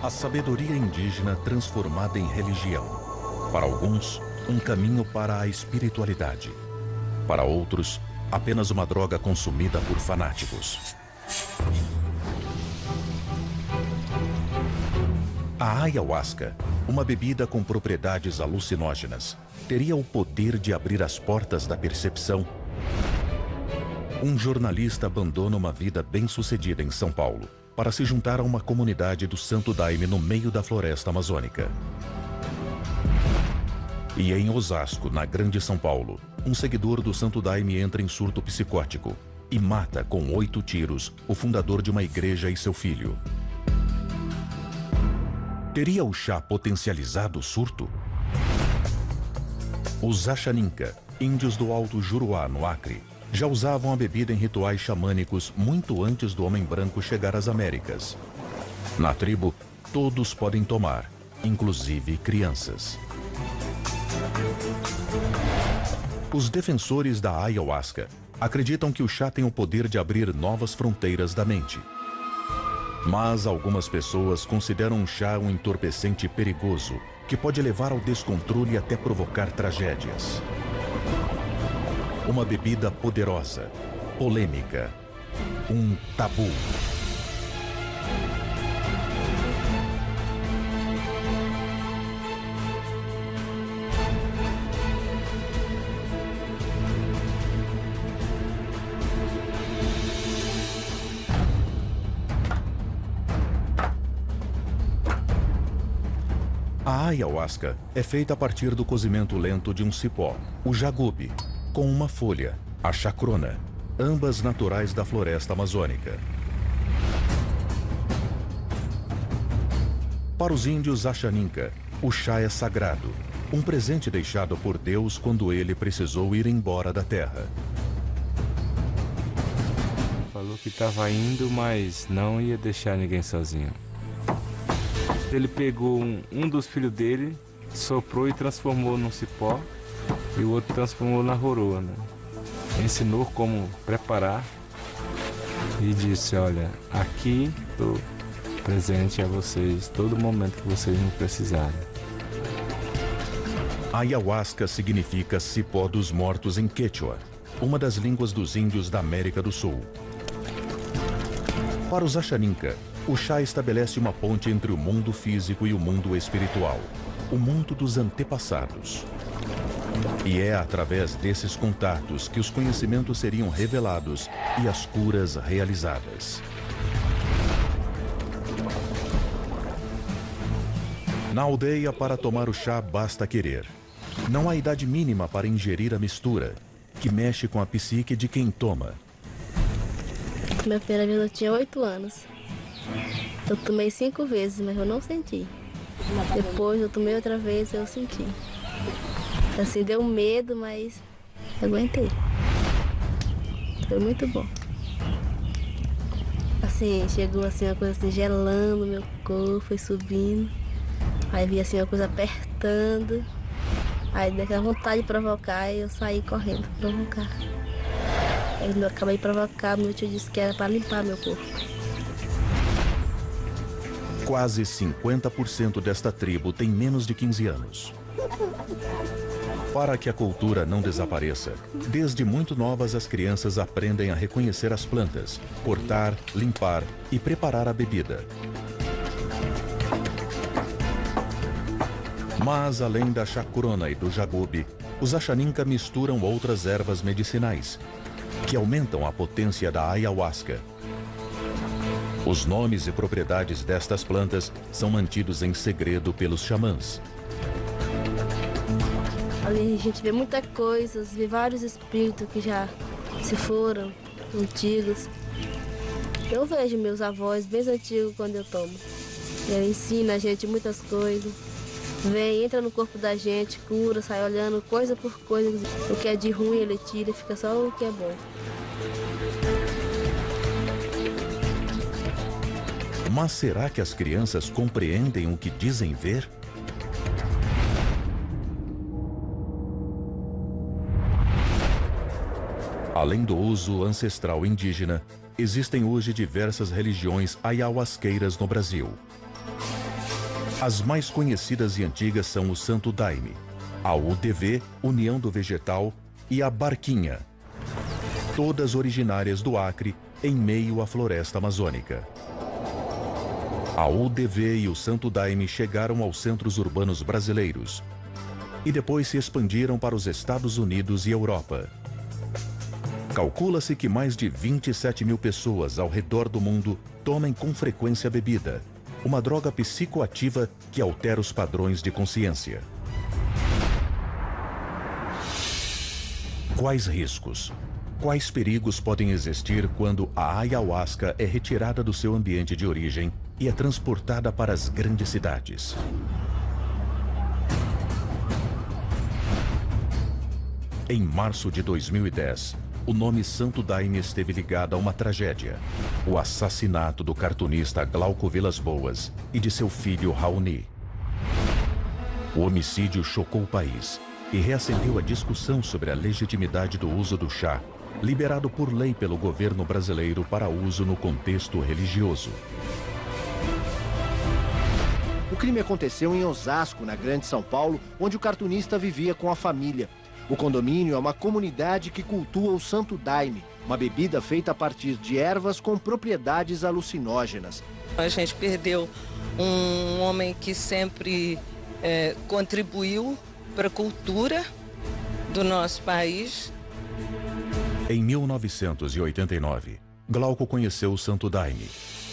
A sabedoria indígena transformada em religião. Para alguns, um caminho para a espiritualidade. Para outros, apenas uma droga consumida por fanáticos. A ayahuasca, uma bebida com propriedades alucinógenas, teria o poder de abrir as portas da percepção. Um jornalista abandona uma vida bem-sucedida em São Paulo para se juntar a uma comunidade do Santo Daime no meio da floresta amazônica. E em Osasco, na Grande São Paulo, um seguidor do Santo Daime entra em surto psicótico e mata com 8 tiros o fundador de uma igreja e seu filho. Teria o chá potencializado o surto? Os Axaninca, índios do Alto Juruá, no Acre, já usavam a bebida em rituais xamânicos muito antes do homem branco chegar às Américas. Na tribo, todos podem tomar, inclusive crianças. Os defensores da ayahuasca acreditam que o chá tem o poder de abrir novas fronteiras da mente. Mas algumas pessoas consideram o chá um entorpecente perigoso que pode levar ao descontrole e até provocar tragédias. Uma bebida poderosa, polêmica, um tabu. A ayahuasca é feita a partir do cozimento lento de um cipó, o jagube, com uma folha, a chacrona, ambas naturais da floresta amazônica. Para os índios Axaninca, o chá é sagrado, um presente deixado por Deus quando ele precisou ir embora da terra. Falou que estava indo, mas não ia deixar ninguém sozinho. Ele pegou um dos filhos dele, soprou e transformou num cipó, e o outro transformou na roroa, né? Ensinou como preparar e disse: olha, aqui estou presente a vocês todo momento que vocês me precisarem. Ayahuasca significa cipó dos mortos em Quechua, uma das línguas dos índios da América do Sul. Para os Axaninca, o chá estabelece uma ponte entre o mundo físico e o mundo espiritual, o mundo dos antepassados. E é através desses contatos que os conhecimentos seriam revelados e as curas realizadas. Na aldeia, para tomar o chá, basta querer. Não há idade mínima para ingerir a mistura, que mexe com a psique de quem toma. Minha primeira vez eu tinha 8 anos. Eu tomei 5 vezes, mas eu não senti. Depois eu tomei outra vez e eu senti. Assim, deu medo, mas aguentei. Foi muito bom. Assim, chegou assim uma coisa assim, gelando meu corpo, foi subindo. Aí vi assim uma coisa apertando. Aí deu aquela vontade de provocar e eu saí correndo pra provocar. Aí eu acabei de provocar, meu tio disse que era para limpar meu corpo. Quase 50% desta tribo tem menos de 15 anos. Para que a cultura não desapareça, desde muito novas as crianças aprendem a reconhecer as plantas, cortar, limpar e preparar a bebida. Mas além da chacrona e do jagube, os Axaninca misturam outras ervas medicinais, que aumentam a potência da ayahuasca. Os nomes e propriedades destas plantas são mantidos em segredo pelos xamãs. Ali a gente vê muita coisa, vê vários espíritos que já se foram, antigos. Eu vejo meus avós bem antigos quando eu tomo. Ele ensina a gente muitas coisas. Vem, entra no corpo da gente, cura, sai olhando coisa por coisa. O que é de ruim ele tira, fica só o que é bom. Mas será que as crianças compreendem o que dizem ver? Além do uso ancestral indígena, existem hoje diversas religiões ayahuasqueiras no Brasil. As mais conhecidas e antigas são o Santo Daime, a UDV, União do Vegetal, e a Barquinha, todas originárias do Acre, em meio à floresta amazônica. A UDV e o Santo Daime chegaram aos centros urbanos brasileiros e depois se expandiram para os Estados Unidos e Europa. Calcula-se que mais de 27 mil pessoas ao redor do mundo tomem com frequência a bebida, uma droga psicoativa que altera os padrões de consciência. Quais riscos? Quais perigos podem existir quando a ayahuasca é retirada do seu ambiente de origem e é transportada para as grandes cidades? Em março de 2010, o nome Santo Daime esteve ligado a uma tragédia: o assassinato do cartunista Glauco Vilas Boas e de seu filho Raoni. O homicídio chocou o país e reacendeu a discussão sobre a legitimidade do uso do chá, liberado por lei pelo governo brasileiro para uso no contexto religioso. O crime aconteceu em Osasco, na Grande São Paulo, onde o cartunista vivia com a família. O condomínio é uma comunidade que cultua o Santo Daime, uma bebida feita a partir de ervas com propriedades alucinógenas. A gente perdeu um homem que sempre contribuiu para a cultura do nosso país. Em 1989, Glauco conheceu o Santo Daime.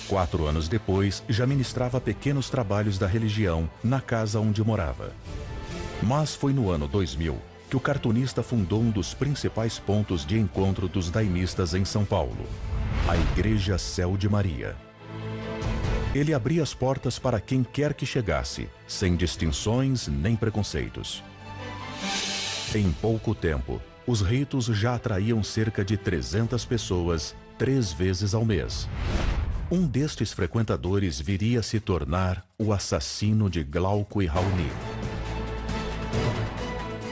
4 anos depois, já ministrava pequenos trabalhos da religião na casa onde morava. Mas foi no ano 2000 que o cartunista fundou um dos principais pontos de encontro dos daimistas em São Paulo, a Igreja Céu de Maria. Ele abria as portas para quem quer que chegasse, sem distinções nem preconceitos. Em pouco tempo, os ritos já atraíam cerca de 300 pessoas 3 vezes ao mês. Um destes frequentadores viria a se tornar o assassino de Glauco e Raoni.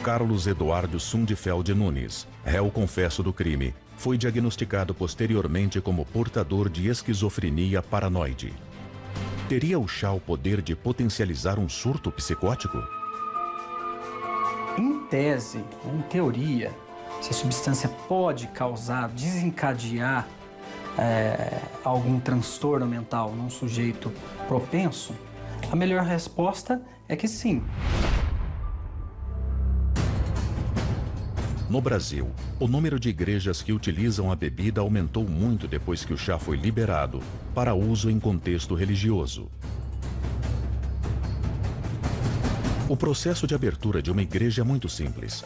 Carlos Eduardo Sundfeld Nunes, réu confesso do crime, foi diagnosticado posteriormente como portador de esquizofrenia paranoide. Teria o chá o poder de potencializar um surto psicótico? Em tese, em teoria, se a substância pode causar, desencadear algum transtorno mental num sujeito propenso, a melhor resposta é que sim. No Brasil, o número de igrejas que utilizam a bebida aumentou muito depois que o chá foi liberado para uso em contexto religioso. O processo de abertura de uma igreja é muito simples.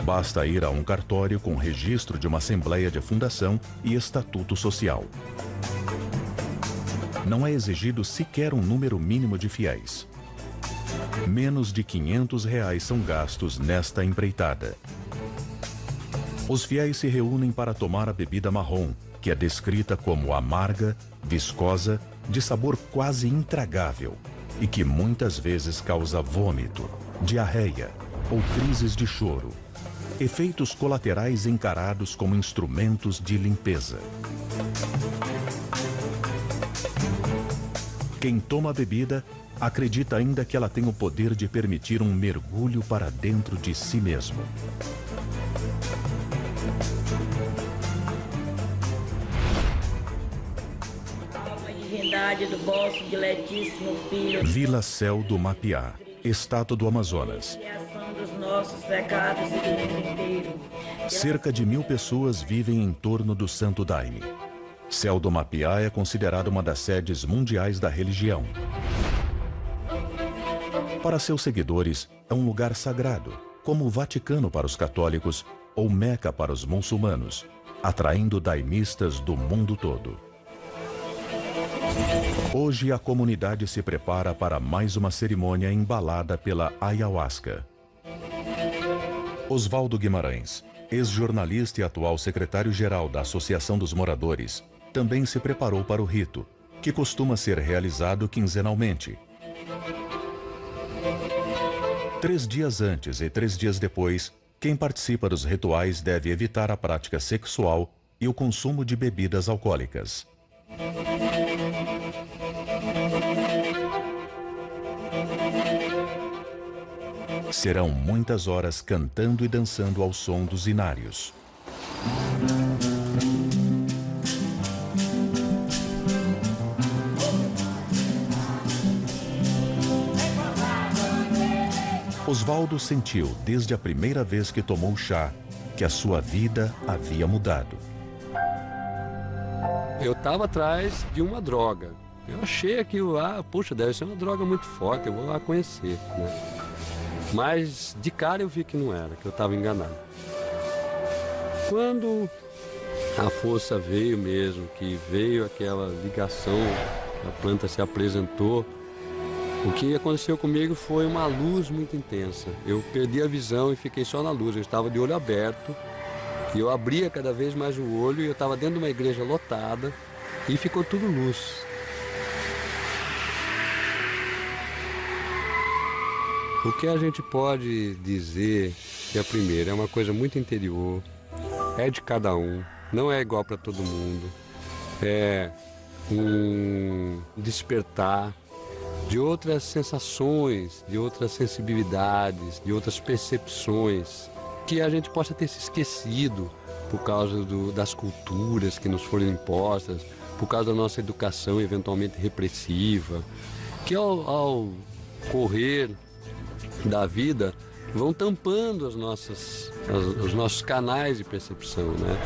Basta ir a um cartório com registro de uma assembleia de fundação e estatuto social. Não é exigido sequer um número mínimo de fiéis. Menos de R$500 são gastos nesta empreitada. Os fiéis se reúnem para tomar a bebida marrom, que é descrita como amarga, viscosa, de sabor quase intragável e que muitas vezes causa vômito, diarreia ou crises de choro, efeitos colaterais encarados como instrumentos de limpeza. Quem toma a bebida acredita ainda que ela tem o poder de permitir um mergulho para dentro de si mesmo. Divindade do vosso diletíssimo Filho, Vila Céu do Mapiá, Estado do Amazonas. expiação dos nossos pecados e do mundo inteiro. Cerca de 1000 pessoas vivem em torno do Santo Daime. Céu do Mapiá é considerado uma das sedes mundiais da religião. Para seus seguidores, é um lugar sagrado, como o Vaticano para os católicos ou Meca para os muçulmanos, atraindo daimistas do mundo todo. Hoje a comunidade se prepara para mais uma cerimônia embalada pela ayahuasca. Oswaldo Guimarães, ex-jornalista e atual secretário-geral da Associação dos Moradores, também se preparou para o rito, que costuma ser realizado quinzenalmente. 3 dias antes e 3 dias depois, quem participa dos rituais deve evitar a prática sexual e o consumo de bebidas alcoólicas. Serão muitas horas cantando e dançando ao som dos inários. Oswaldo sentiu, desde a primeira vez que tomou chá, que a sua vida havia mudado. Eu estava atrás de uma droga. Eu achei aquilo lá, puxa, deve ser uma droga muito forte, eu vou lá conhecer, né? Mas de cara eu vi que não era, que eu estava enganado. Quando a força veio mesmo, que veio aquela ligação, a planta se apresentou, o que aconteceu comigo foi uma luz muito intensa. Eu perdi a visão e fiquei só na luz. Eu estava de olho aberto e eu abria cada vez mais o olho e eu estava dentro de uma igreja lotada e ficou tudo luz. O que a gente pode dizer que a primeira é uma coisa muito interior, é de cada um, não é igual para todo mundo, é um despertar de outras sensações, de outras sensibilidades, de outras percepções, que a gente possa ter se esquecido por causa das culturas que nos foram impostas, por causa da nossa educação eventualmente repressiva, que ao correr da vida vão tampando os nossos canais de percepção, né?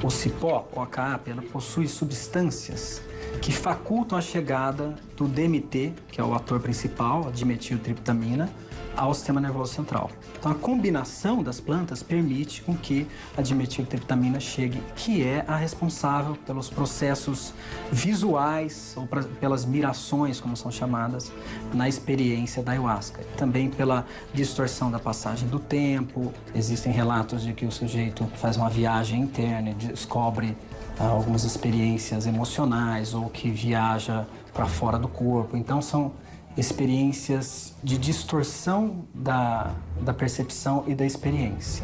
O cipó, ou a CAAP, ela possui substâncias que facultam a chegada do DMT, que é o ator principal, a dimetiltriptamina, ao sistema nervoso central. Então, a combinação das plantas permite com que a dimetiltriptamina chegue, que é a responsável pelos processos visuais, ou pelas mirações, como são chamadas, na experiência da ayahuasca. Também pela distorção da passagem do tempo. Existem relatos de que o sujeito faz uma viagem interna e descobre algumas experiências emocionais ou que viaja para fora do corpo. Então, são experiências de distorção da percepção e da experiência.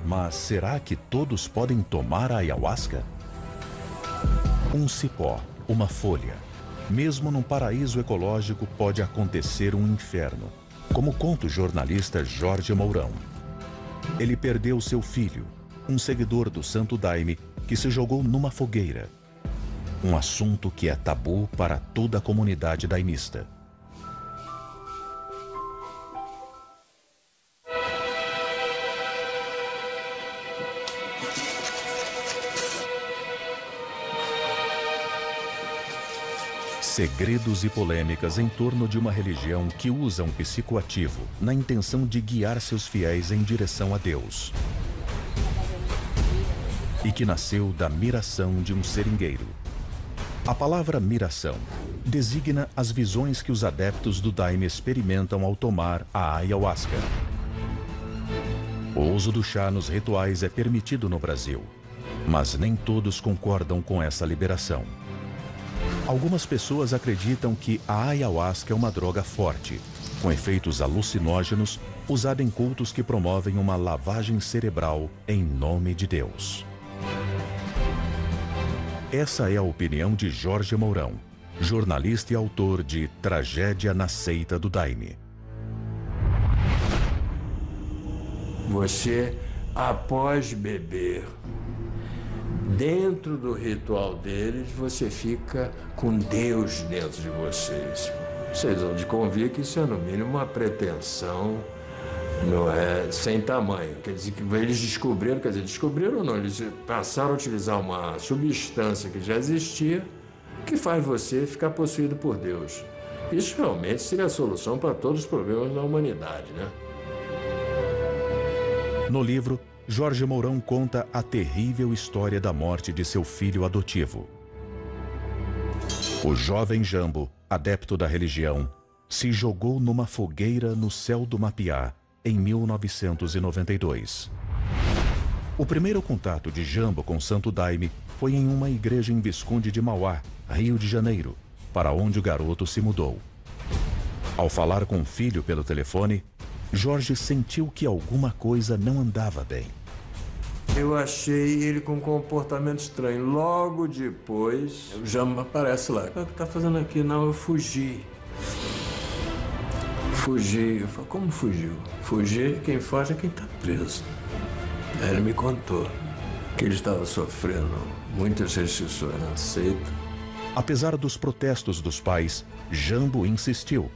Mas será que todos podem tomar a ayahuasca? Um cipó, uma folha. Mesmo num paraíso ecológico pode acontecer um inferno, como conta o jornalista Jorge Mourão. Ele perdeu seu filho, um seguidor do Santo Daime, que se jogou numa fogueira. Um assunto que é tabu para toda a comunidade daimista. Segredos e polêmicas em torno de uma religião que usa um psicoativo na intenção de guiar seus fiéis em direção a Deus. E que nasceu da miração de um seringueiro. A palavra miração designa as visões que os adeptos do Daime experimentam ao tomar a ayahuasca. O uso do chá nos rituais é permitido no Brasil, mas nem todos concordam com essa liberação. Algumas pessoas acreditam que a ayahuasca é uma droga forte, com efeitos alucinógenos, usada em cultos que promovem uma lavagem cerebral em nome de Deus. Essa é a opinião de Jorge Mourão, jornalista e autor de Tragédia na Seita do Daime. Você, após beber, dentro do ritual deles, você fica com Deus dentro de vocês. Vocês vão de convir que isso é, no mínimo, uma pretensão, não é, sem tamanho. Quer dizer, que eles descobriram ou não, eles passaram a utilizar uma substância que já existia, que faz você ficar possuído por Deus. Isso realmente seria a solução para todos os problemas da humanidade, né? No livro, Jorge Mourão conta a terrível história da morte de seu filho adotivo. O jovem Jambo, adepto da religião, se jogou numa fogueira no céu do Mapiá, em 1992. O primeiro contato de Jambo com Santo Daime foi em uma igreja em Visconde de Mauá, Rio de Janeiro, para onde o garoto se mudou. Ao falar com o filho pelo telefone, Jorge sentiu que alguma coisa não andava bem. Eu achei ele com um comportamento estranho. Logo depois, o Jambo aparece lá. O que tá fazendo aqui? Não, eu fugi. Fugi. Eu falo, como fugiu? Fugir, quem foge é quem tá preso. Aí ele me contou que ele estava sofrendo muitas restrições na seita. Apesar dos protestos dos pais, Jambo insistiu.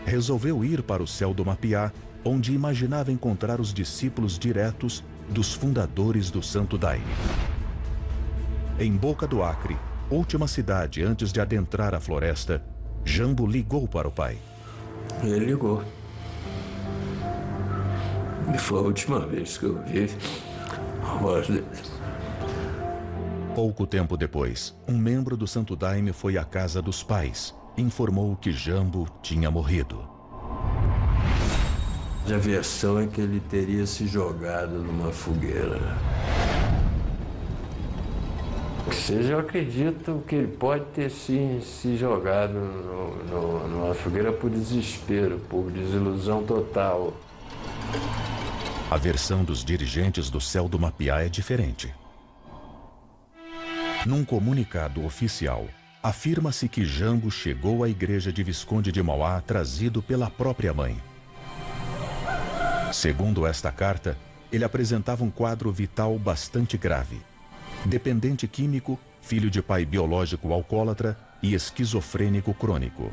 Resolveu ir para o céu do Mapiá, onde imaginava encontrar os discípulos diretos dos fundadores do Santo Daime. Em Boca do Acre, última cidade antes de adentrar a floresta, Jambo ligou para o pai. Ele ligou. E foi a última vez que eu vi a voz dele. Pouco tempo depois, um membro do Santo Daime foi à casa dos pais e informou que Jambo tinha morrido. A versão é que ele teria se jogado numa fogueira. Seja, eu acredito que ele pode ter sim se jogado numa fogueira por desespero, por desilusão total. A versão dos dirigentes do céu do Mapiá é diferente. Num comunicado oficial, afirma-se que Jambo chegou à igreja de Visconde de Mauá trazido pela própria mãe. Segundo esta carta, ele apresentava um quadro vital bastante grave. Dependente químico, filho de pai biológico alcoólatra e esquizofrênico crônico.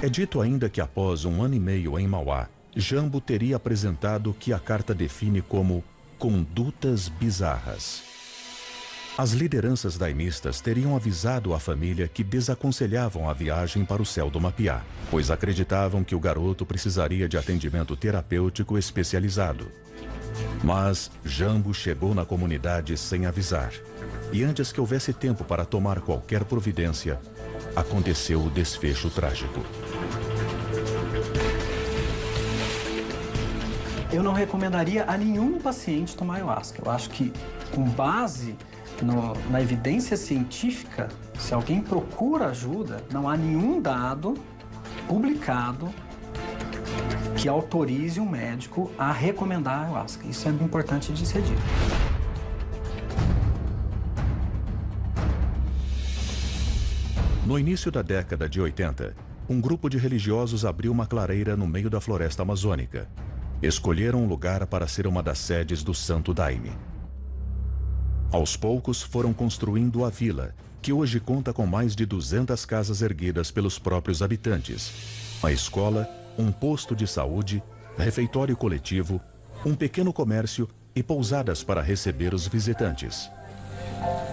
É dito ainda que após 1 ano e meio em Mauá, Jambo teria apresentado o que a carta define como condutas bizarras. As lideranças daimistas teriam avisado a família que desaconselhavam a viagem para o céu do Mapiá, pois acreditavam que o garoto precisaria de atendimento terapêutico especializado. Mas Jambo chegou na comunidade sem avisar. E antes que houvesse tempo para tomar qualquer providência, aconteceu o desfecho trágico. Eu não recomendaria a nenhum paciente tomar ayahuasca. Eu acho que, com base na evidência científica, se alguém procura ajuda, não há nenhum dado publicado que autorize um médico a recomendar a ayahuasca. Isso é importante de ser dito. No início da década de 80, um grupo de religiosos abriu uma clareira no meio da floresta amazônica. Escolheram um lugar para ser uma das sedes do Santo Daime. Aos poucos foram construindo a vila, que hoje conta com mais de 200 casas erguidas pelos próprios habitantes, uma escola, um posto de saúde, refeitório coletivo, um pequeno comércio e pousadas para receber os visitantes.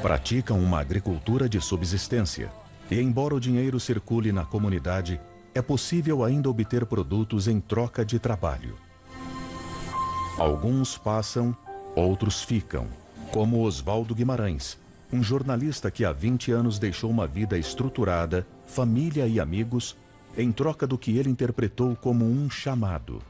Praticam uma agricultura de subsistência e, embora o dinheiro circule na comunidade, é possível ainda obter produtos em troca de trabalho. Alguns passam, outros ficam, como Oswaldo Guimarães, um jornalista que há 20 anos deixou uma vida estruturada, família e amigos, em troca do que ele interpretou como um chamado.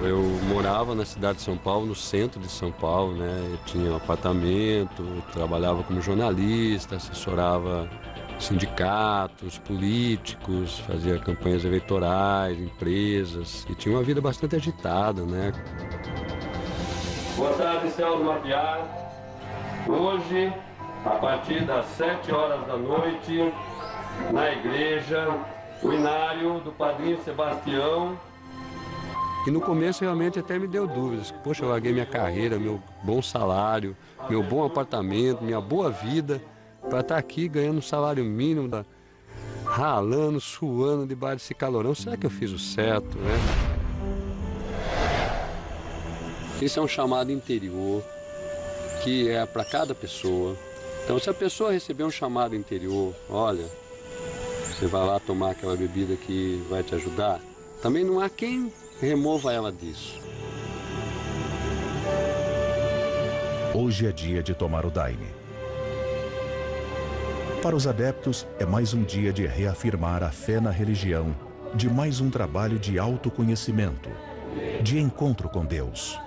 Eu morava na cidade de São Paulo, no centro de São Paulo, né? Eu tinha um apartamento, trabalhava como jornalista, assessorava sindicatos, políticos, fazia campanhas eleitorais, empresas, e tinha uma vida bastante agitada, né? Boa tarde, céu do Mapiá. Hoje, a partir das 7 horas da noite, na igreja, o inário do Padrinho Sebastião. E no começo realmente até me deu dúvidas. Poxa, eu larguei minha carreira, meu bom salário, meu bom apartamento, minha boa vida, para estar aqui ganhando um salário mínimo, ralando, suando debaixo desse calorão. Será que eu fiz o certo, né? Isso é um chamado interior, que é para cada pessoa. Então, se a pessoa receber um chamado interior, olha, você vai lá tomar aquela bebida que vai te ajudar, também não há quem remova ela disso. Hoje é dia de tomar o Daime. Para os adeptos, é mais um dia de reafirmar a fé na religião, de mais um trabalho de autoconhecimento, de encontro com Deus.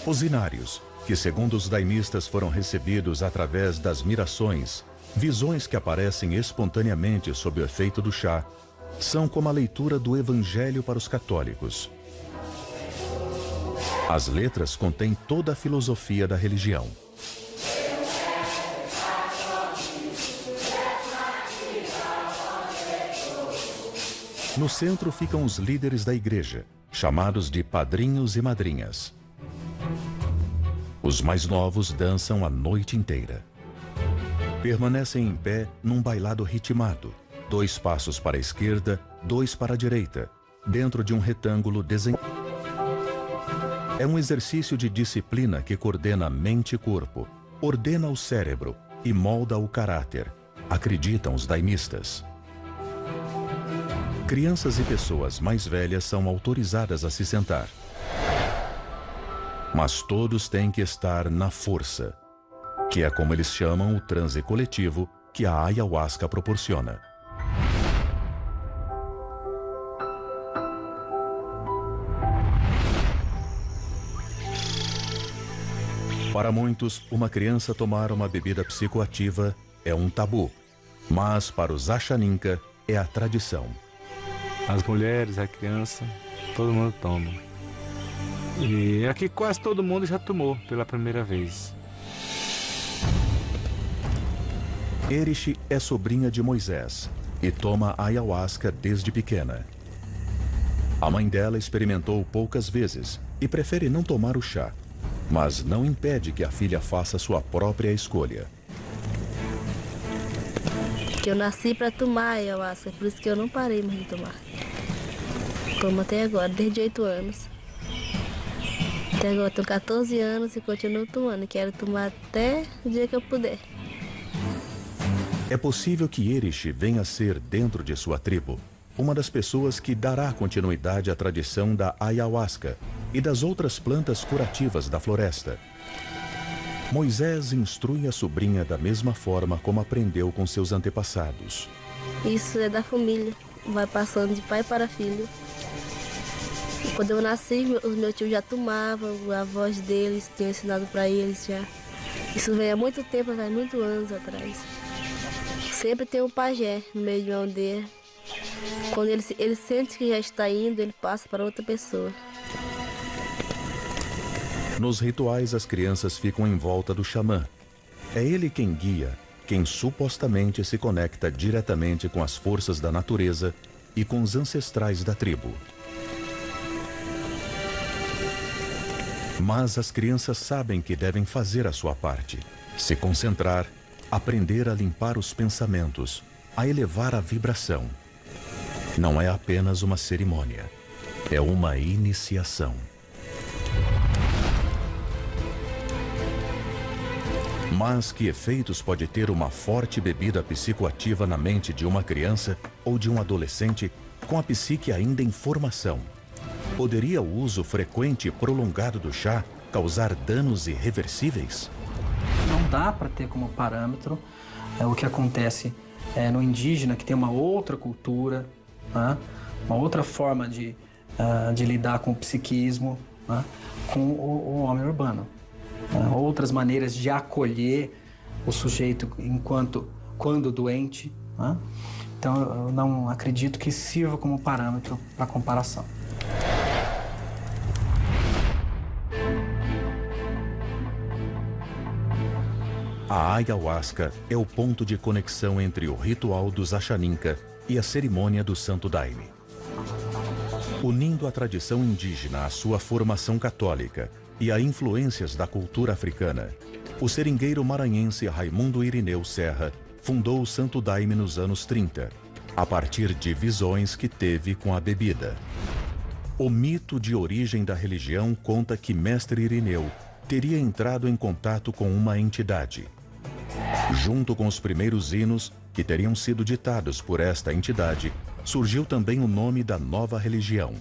Os inários, que segundo os daimistas foram recebidos através das mirações, Visões que aparecem espontaneamente sob o efeito do chá são como a leitura do Evangelho para os católicos. As letras contêm toda a filosofia da religião. No centro ficam os líderes da igreja, chamados de padrinhos e madrinhas. Os mais novos dançam a noite inteira. Permanecem em pé num bailado ritmado, 2 passos para a esquerda, 2 para a direita, dentro de um retângulo desenhado. É um exercício de disciplina que coordena mente e corpo, ordena o cérebro e molda o caráter, acreditam os daimistas. Crianças e pessoas mais velhas são autorizadas a se sentar. Mas todos têm que estar na força, que é como eles chamam o transe coletivo que a ayahuasca proporciona. Para muitos, uma criança tomar uma bebida psicoativa é um tabu, mas para os Achaninka é a tradição. As mulheres, a criança, todo mundo toma. E aqui quase todo mundo já tomou pela primeira vez. Eriche é sobrinha de Moisés e toma ayahuasca desde pequena. A mãe dela experimentou poucas vezes e prefere não tomar o chá, mas não impede que a filha faça sua própria escolha. Eu nasci para tomar ayahuasca, por isso que eu não parei mais de tomar. Tomo até agora, desde 8 anos. Até agora, tenho 14 anos e continuo tomando. Quero tomar até o dia que eu puder. É possível que Eriche venha a ser, dentro de sua tribo, uma das pessoas que dará continuidade à tradição da ayahuasca e das outras plantas curativas da floresta. Moisés instrui a sobrinha da mesma forma como aprendeu com seus antepassados. Isso é da família, vai passando de pai para filho. Quando eu nasci, os meus tios já tomavam, a voz deles tinha ensinado para eles já. Isso vem há muito tempo atrás, muitos anos atrás. Sempre tem um pajé no meio de uma aldeia. Quando ele sente que já está indo, ele passa para outra pessoa. Nos rituais, as crianças ficam em volta do xamã. É ele quem guia, quem supostamente se conecta diretamente com as forças da natureza e com os ancestrais da tribo. Mas as crianças sabem que devem fazer a sua parte, se concentrar, aprender a limpar os pensamentos, a elevar a vibração. Não é apenas uma cerimônia, é uma iniciação. Mas que efeitos pode ter uma forte bebida psicoativa na mente de uma criança ou de um adolescente com a psique ainda em formação? Poderia o uso frequente e prolongado do chá causar danos irreversíveis? Não dá para ter como parâmetro o que acontece no indígena, que tem uma outra cultura, né? Uma outra forma de lidar com o psiquismo, né? Com o homem urbano. Outras maneiras de acolher o sujeito quando doente, né? Então eu não acredito que sirva como parâmetro para comparação. A ayahuasca é o ponto de conexão entre o ritual dos Achaninka e a cerimônia do Santo Daime. Unindo a tradição indígena à sua formação católica e a influências da cultura africana, o seringueiro maranhense Raimundo Irineu Serra fundou o Santo Daime nos anos 30, a partir de visões que teve com a bebida. O mito de origem da religião conta que Mestre Irineu teria entrado em contato com uma entidade. Junto com os primeiros hinos que teriam sido ditados por esta entidade, surgiu também o nome da nova religião,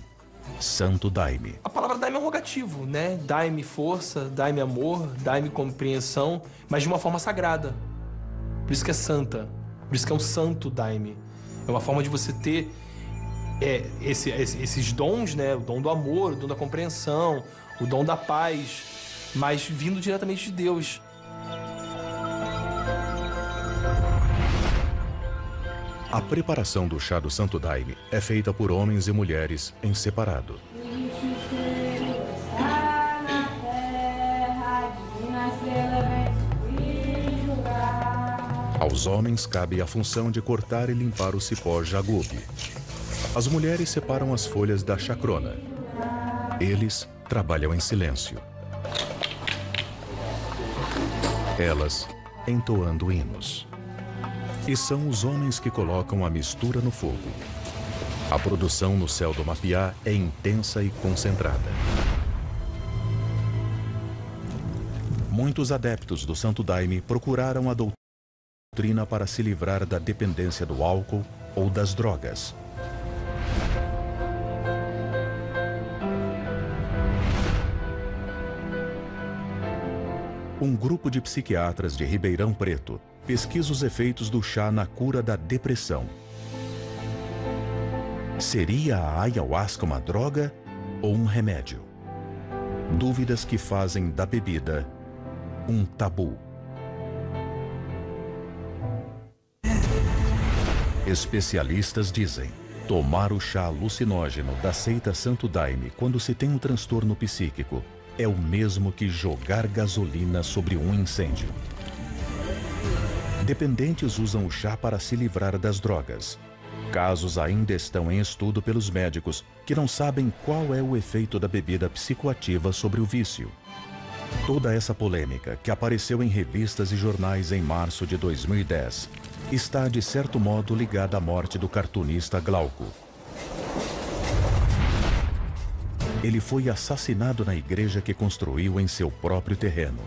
Santo Daime. A palavra Daime é um rogativo, né? Daime força, Daime amor, Daime compreensão, mas de uma forma sagrada. Por isso que é santa, por isso que é um Santo Daime. É uma forma de você ter esses dons, né? O dom do amor, o dom da compreensão, o dom da paz, mas vindo diretamente de Deus. A preparação do chá do Santo Daime é feita por homens e mulheres em separado. Aos homens cabe a função de cortar e limpar o cipó jagube. As mulheres separam as folhas da chacrona. Eles trabalham em silêncio. Elas entoando hinos. E são os homens que colocam a mistura no fogo. A produção no céu do Mapiá é intensa e concentrada. Muitos adeptos do Santo Daime procuraram a doutrina para se livrar da dependência do álcool ou das drogas. Um grupo de psiquiatras de Ribeirão Preto pesquisa os efeitos do chá na cura da depressão. Seria a ayahuasca uma droga ou um remédio? Dúvidas que fazem da bebida um tabu. Especialistas dizem: tomar o chá alucinógeno da seita Santo Daime quando se tem um transtorno psíquico é o mesmo que jogar gasolina sobre um incêndio. Dependentes usam o chá para se livrar das drogas. Casos ainda estão em estudo pelos médicos, que não sabem qual é o efeito da bebida psicoativa sobre o vício. Toda essa polêmica, que apareceu em revistas e jornais em março de 2010, está de certo modo ligada à morte do cartunista Glauco. Ele foi assassinado na igreja que construiu em seu próprio terreno.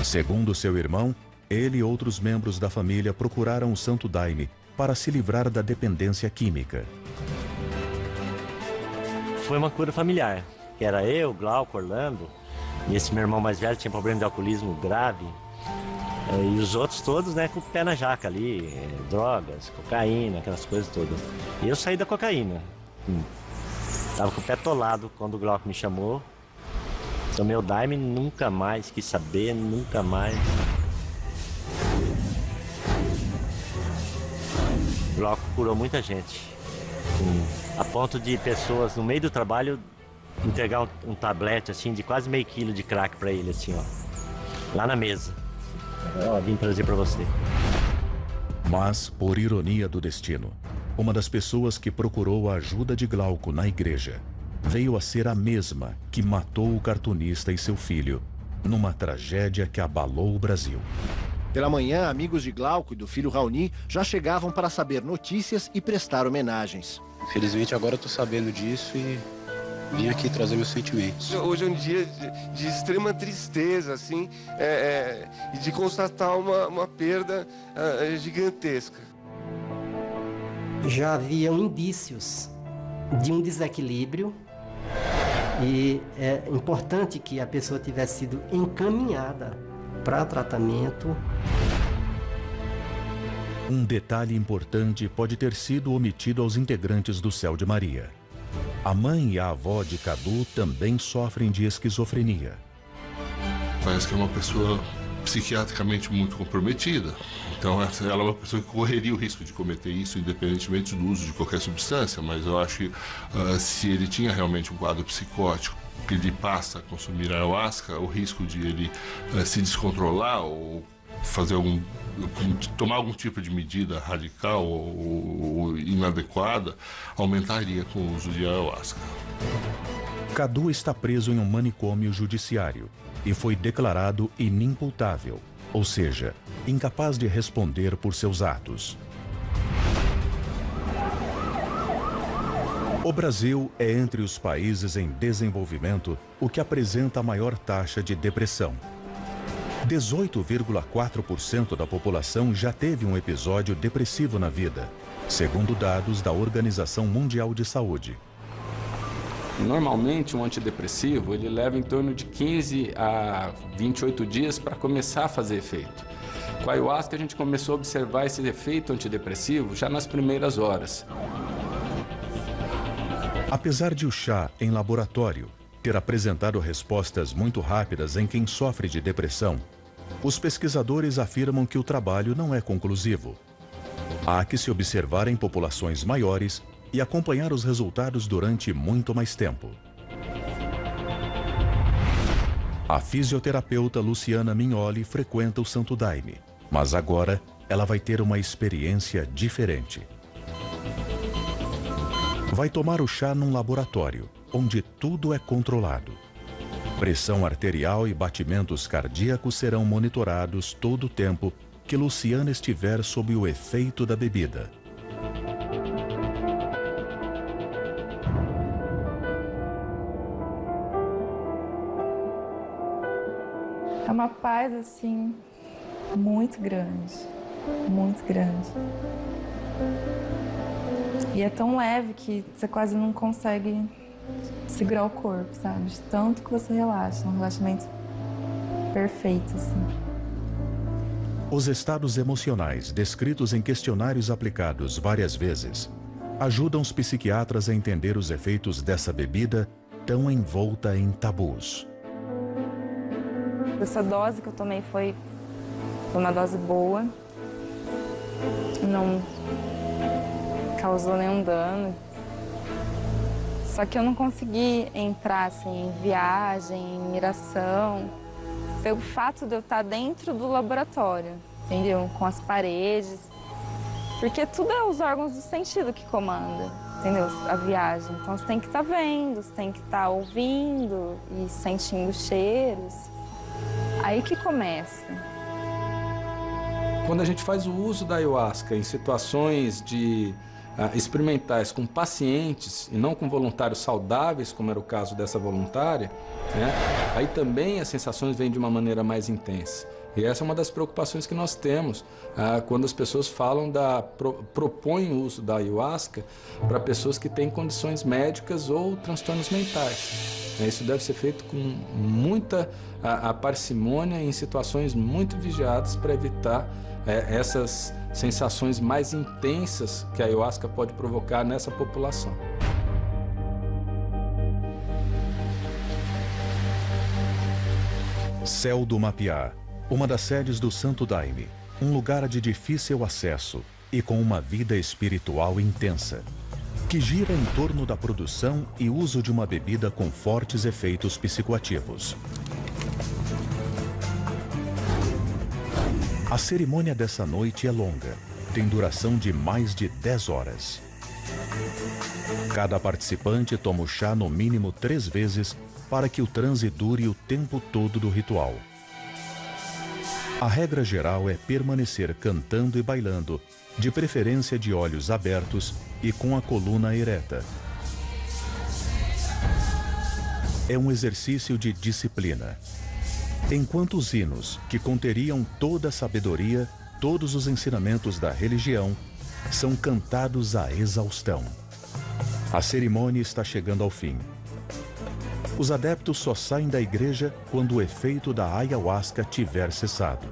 Segundo seu irmão, ele e outros membros da família procuraram o Santo Daime para se livrar da dependência química. Foi uma cura familiar, que era eu, Glauco, Orlando, e esse meu irmão mais velho tinha problema de alcoolismo grave, e os outros todos, né, com o pé na jaca ali, drogas, cocaína, aquelas coisas todas. E eu saí da cocaína. Tava com o pé atolado quando o Glauco me chamou. Tomei o Daime, nunca mais quis saber, nunca mais. O Glauco curou muita gente, a ponto de pessoas no meio do trabalho entregar um tablete assim de quase meio quilo de crack para ele, assim, ó, lá na mesa. Ó, vim trazer para você. Mas, por ironia do destino, uma das pessoas que procurou a ajuda de Glauco na igreja veio a ser a mesma que matou o cartunista e seu filho numa tragédia que abalou o Brasil. Pela manhã, amigos de Glauco e do filho Raoni já chegavam para saber notícias e prestar homenagens. Infelizmente, agora eu estou sabendo disso e vim aqui trazer meus sentimentos. Hoje é um dia de extrema tristeza, assim, e de constatar uma perda gigantesca. Já haviam indícios de um desequilíbrio e é importante que a pessoa tivesse sido encaminhada para tratamento. Um detalhe importante pode ter sido omitido aos integrantes do Céu de Maria. A mãe e a avó de Cadu também sofrem de esquizofrenia. Parece que é uma pessoa psiquiatricamente muito comprometida. Então ela é uma pessoa que correria o risco de cometer isso independentemente do uso de qualquer substância, mas eu acho que se ele tinha realmente um quadro psicótico que ele passa a consumir ayahuasca, o risco de ele se descontrolar ou fazer tomar algum tipo de medida radical ou inadequada aumentaria com o uso de ayahuasca. Cadu está preso em um manicômio judiciário e foi declarado inimputável, ou seja, incapaz de responder por seus atos. O Brasil é entre os países em desenvolvimento o que apresenta a maior taxa de depressão. 18,4% da população já teve um episódio depressivo na vida, segundo dados da Organização Mundial de Saúde. Normalmente, um antidepressivo ele leva em torno de 15 a 28 dias para começar a fazer efeito. Com a ayahuasca, a gente começou a observar esse efeito antidepressivo já nas primeiras horas. Apesar de o chá em laboratório ter apresentado respostas muito rápidas em quem sofre de depressão, os pesquisadores afirmam que o trabalho não é conclusivo. Há que se observar em populações maiores e acompanhar os resultados durante muito mais tempo. A fisioterapeuta Luciana Mignoli frequenta o Santo Daime, mas agora ela vai ter uma experiência diferente. Vai tomar o chá num laboratório, onde tudo é controlado. Pressão arterial e batimentos cardíacos serão monitorados todo o tempo que Luciana estiver sob o efeito da bebida. É uma paz, assim, muito grande, muito grande. E é tão leve que você quase não consegue segurar o corpo, sabe? De tanto que você relaxa, um relaxamento perfeito, assim. Os estados emocionais descritos em questionários aplicados várias vezes ajudam os psiquiatras a entender os efeitos dessa bebida tão envolta em tabus. Essa dose que eu tomei foi uma dose boa, não causou nenhum dano. Só que eu não consegui entrar assim, em viagem, em miração, pelo fato de eu estar dentro do laboratório, entendeu? Com as paredes, porque tudo é os órgãos do sentido que comanda, entendeu? A viagem. Então você tem que estar vendo, você tem que estar ouvindo e sentindo cheiros. Aí que começa. Quando a gente faz o uso da ayahuasca em situações experimentais com pacientes e não com voluntários saudáveis, como era o caso dessa voluntária, né, aí também as sensações vêm de uma maneira mais intensa. E essa é uma das preocupações que nós temos quando as pessoas propõem o uso da ayahuasca para pessoas que têm condições médicas ou transtornos mentais. Isso deve ser feito com muita parcimônia em situações muito vigiadas para evitar essas sensações mais intensas que a ayahuasca pode provocar nessa população. Céu do Mapiá, uma das sedes do Santo Daime, um lugar de difícil acesso e com uma vida espiritual intensa, que gira em torno da produção e uso de uma bebida com fortes efeitos psicoativos. A cerimônia dessa noite é longa, tem duração de mais de 10 horas. Cada participante toma o chá no mínimo 3 vezes para que o transe dure o tempo todo do ritual. A regra geral é permanecer cantando e bailando, de preferência de olhos abertos e com a coluna ereta. É um exercício de disciplina. Enquanto os hinos, que conteriam toda a sabedoria, todos os ensinamentos da religião, são cantados à exaustão. A cerimônia está chegando ao fim. Os adeptos só saem da igreja quando o efeito da ayahuasca tiver cessado.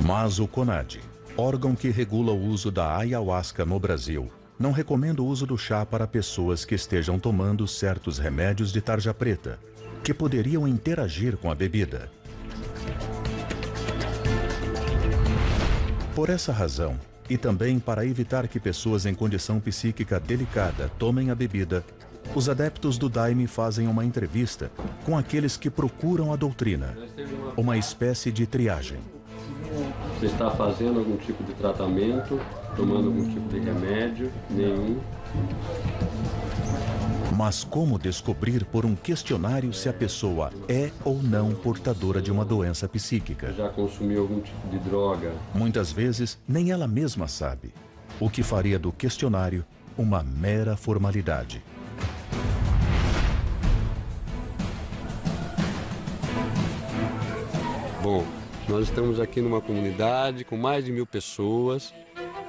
Mas o CONAD, órgão que regula o uso da ayahuasca no Brasil, não recomenda o uso do chá para pessoas que estejam tomando certos remédios de tarja preta, que poderiam interagir com a bebida. Por essa razão, e também para evitar que pessoas em condição psíquica delicada tomem a bebida, os adeptos do Daime fazem uma entrevista com aqueles que procuram a doutrina, uma espécie de triagem. Você está fazendo algum tipo de tratamento, tomando algum tipo de remédio? Nenhum. Mas como descobrir por um questionário se a pessoa é ou não portadora de uma doença psíquica? Já consumiu algum tipo de droga? Muitas vezes, nem ela mesma sabe, o que faria do questionário uma mera formalidade. Bom, nós estamos aqui numa comunidade com mais de 1000 pessoas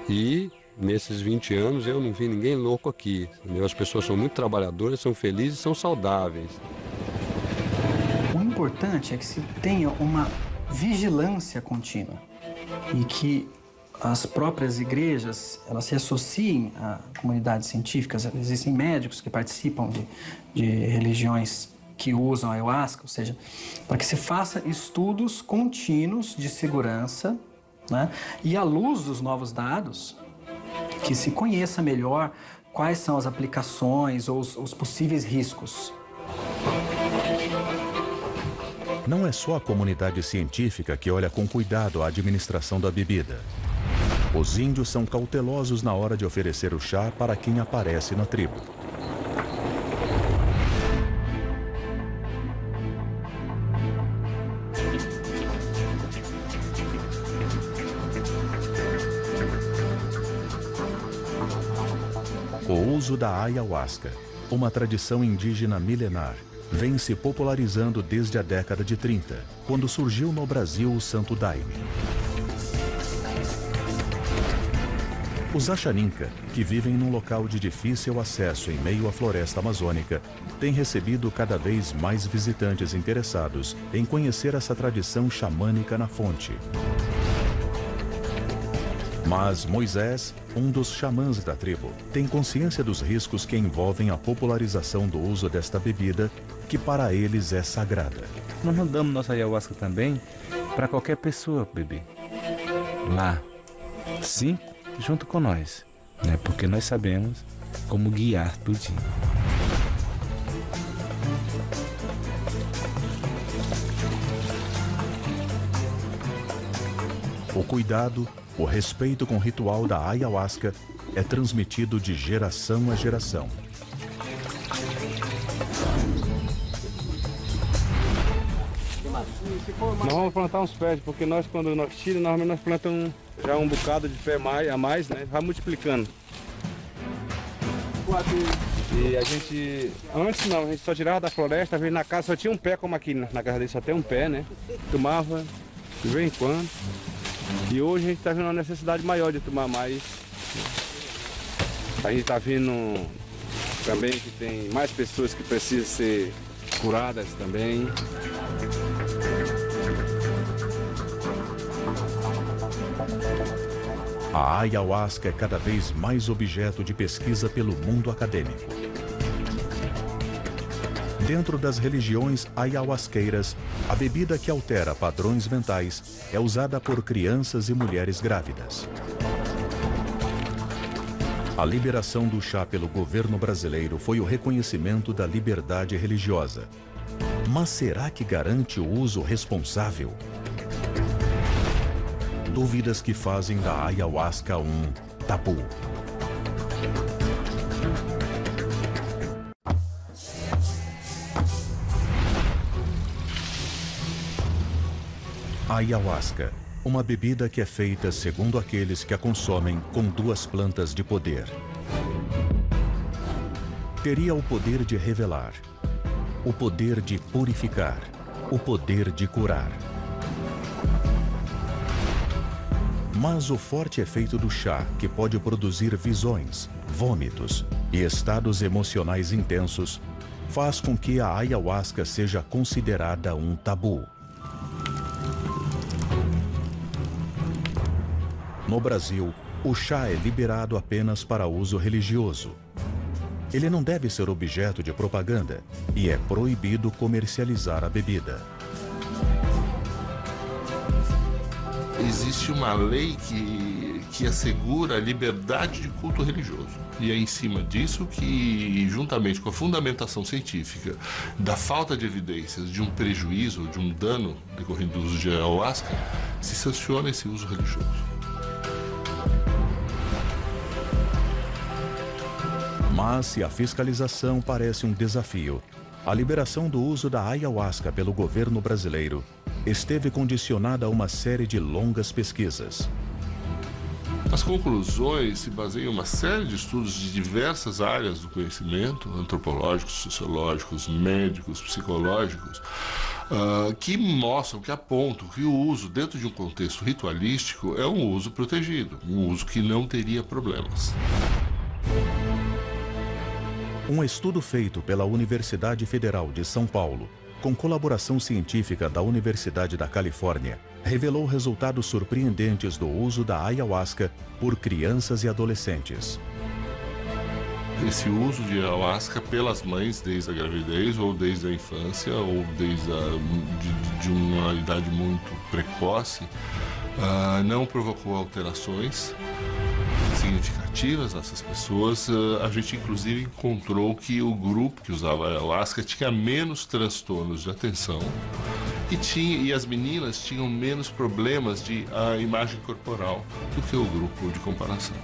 e nesses 20 anos eu não vi ninguém louco aqui. Entendeu? As pessoas são muito trabalhadoras, são felizes, são saudáveis. O importante é que se tenha uma vigilância contínua e que as próprias igrejas elas se associem a comunidades científicas. Existem médicos que participam de religiões que usam a ayahuasca, ou seja, para que se faça estudos contínuos de segurança, né? E à luz dos novos dados, que se conheça melhor quais são as aplicações ou os possíveis riscos. Não é só a comunidade científica que olha com cuidado a administração da bebida. Os índios são cautelosos na hora de oferecer o chá para quem aparece na tribo. O uso da ayahuasca, uma tradição indígena milenar, vem se popularizando desde a década de 30, quando surgiu no Brasil o Santo Daime. Os Axaninca, que vivem num local de difícil acesso em meio à floresta amazônica, têm recebido cada vez mais visitantes interessados em conhecer essa tradição xamânica na fonte. Mas Moisés, um dos xamãs da tribo, tem consciência dos riscos que envolvem a popularização do uso desta bebida, que para eles é sagrada. Nós não damos nossa ayahuasca também para qualquer pessoa beber. Lá, sim, junto com nós, né? Porque nós sabemos como guiar tudinho. O cuidado, o respeito com o ritual da ayahuasca é transmitido de geração a geração. Nós vamos plantar uns pés, porque nós, quando nós tiramos, normalmente nós plantamos já um bocado de pé a mais, né? Vai multiplicando. E a gente, antes não, a gente só tirava da floresta, veio na casa, só tinha um pé como aqui, na casa dele só tem um pé, né? Tomava de vez em quando. E hoje a gente está vendo uma necessidade maior de tomar mais. A gente está vendo também que tem mais pessoas que precisam ser curadas também. A ayahuasca é cada vez mais objeto de pesquisa pelo mundo acadêmico. Dentro das religiões ayahuasqueiras, a bebida que altera padrões mentais é usada por crianças e mulheres grávidas. A liberação do chá pelo governo brasileiro foi o reconhecimento da liberdade religiosa. Mas será que garante o uso responsável? Dúvidas que fazem da ayahuasca um tabu. A ayahuasca, uma bebida que é feita, segundo aqueles que a consomem, com duas plantas de poder. Teria o poder de revelar, o poder de purificar, o poder de curar. Mas o forte efeito do chá, que pode produzir visões, vômitos e estados emocionais intensos, faz com que a ayahuasca seja considerada um tabu. No Brasil, o chá é liberado apenas para uso religioso. Ele não deve ser objeto de propaganda e é proibido comercializar a bebida. Existe uma lei que assegura a liberdade de culto religioso. E é em cima disso que, juntamente com a fundamentação científica da falta de evidências de um prejuízo, de um dano decorrente do uso de ayahuasca, se sanciona esse uso religioso. Mas se a fiscalização parece um desafio, a liberação do uso da ayahuasca pelo governo brasileiro esteve condicionada a uma série de longas pesquisas. As conclusões se baseiam em uma série de estudos de diversas áreas do conhecimento, antropológicos, sociológicos, médicos, psicológicos, que mostram, que apontam que o uso dentro de um contexto ritualístico é um uso protegido, um uso que não teria problemas. Um estudo feito pela Universidade Federal de São Paulo, com colaboração científica da Universidade da Califórnia, revelou resultados surpreendentes do uso da ayahuasca por crianças e adolescentes. esse uso de ayahuasca pelas mães desde a gravidez ou desde a infância ou desde de uma idade muito precoce não provocou alterações significativas nessas pessoas. A gente inclusive encontrou que o grupo que usava ayahuasca tinha menos transtornos de atenção e as meninas tinham menos problemas de imagem corporal do que o grupo de comparação.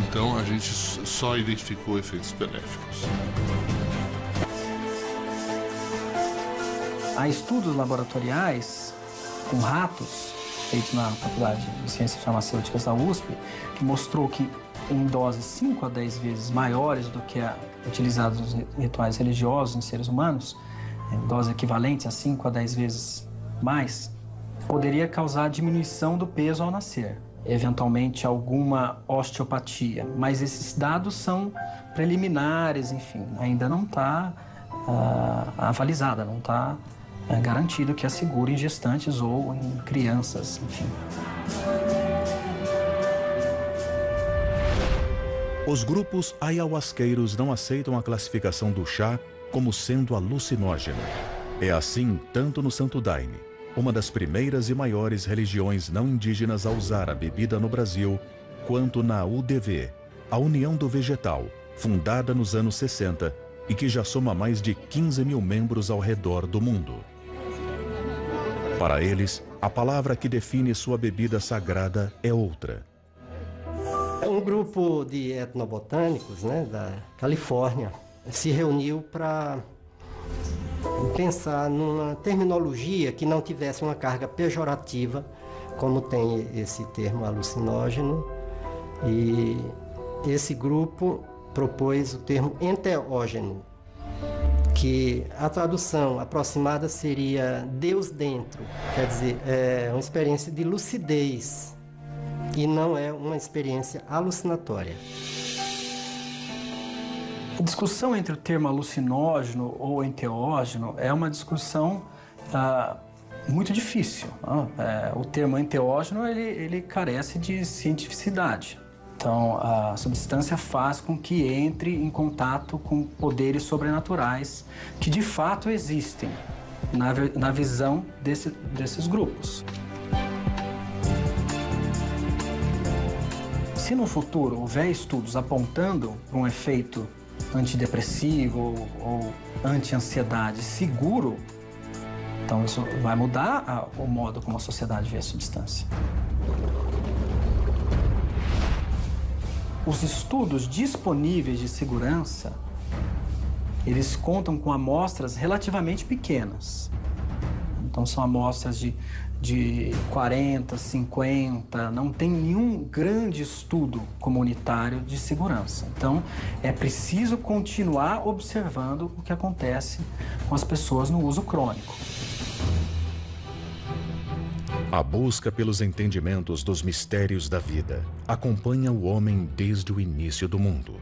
Então a gente só identificou efeitos benéficos. Há estudos laboratoriais com ratos feitos na Faculdade de Ciências Farmacêuticas da USP, que mostrou que em doses 5 a 10 vezes maiores do que a utilizadas nos rituais religiosos em seres humanos, em doses equivalentes a 5 a 10 vezes mais, poderia causar diminuição do peso ao nascer, eventualmente alguma osteopatia. Mas esses dados são preliminares, enfim, ainda não está avalizada, não está garantido que assegure em gestantes ou em crianças, enfim. Os grupos ayahuasqueiros não aceitam a classificação do chá como sendo alucinógeno. É assim tanto no Santo Daime, uma das primeiras e maiores religiões não indígenas a usar a bebida no Brasil, quanto na UDV, a União do Vegetal, fundada nos anos 60 e que já soma mais de 15 mil membros ao redor do mundo. Para eles, a palavra que define sua bebida sagrada é outra. Um grupo de etnobotânicos, da Califórnia se reuniu para pensar numa terminologia que não tivesse uma carga pejorativa, como tem esse termo alucinógeno, e esse grupo propôs o termo enteógeno, que a tradução aproximada seria Deus dentro, quer dizer, é uma experiência de lucidez e não é uma experiência alucinatória. A discussão entre o termo alucinógeno ou enteógeno é uma discussão muito difícil. O termo enteógeno ele carece de cientificidade. Então, a substância faz com que entre em contato com poderes sobrenaturais que, de fato, existem na visão desses grupos. Se no futuro houver estudos apontando para um efeito antidepressivo ou anti-ansiedade seguro, então isso vai mudar o modo como a sociedade vê a substância. Os estudos disponíveis de segurança, eles contam com amostras relativamente pequenas. Então são amostras de 40, 50, não tem nenhum grande estudo comunitário de segurança. Então é preciso continuar observando o que acontece com as pessoas no uso crônico. A busca pelos entendimentos dos mistérios da vida acompanha o homem desde o início do mundo.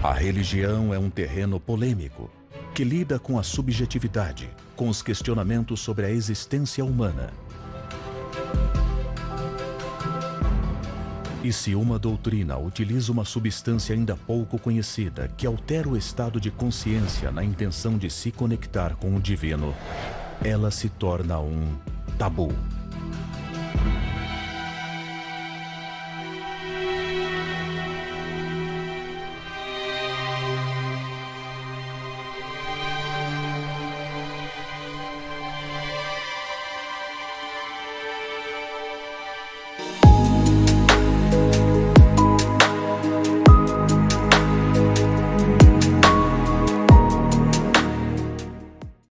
A religião é um terreno polêmico que lida com a subjetividade, com os questionamentos sobre a existência humana. E se uma doutrina utiliza uma substância ainda pouco conhecida que altera o estado de consciência na intenção de se conectar com o divino, ela se torna um tabu.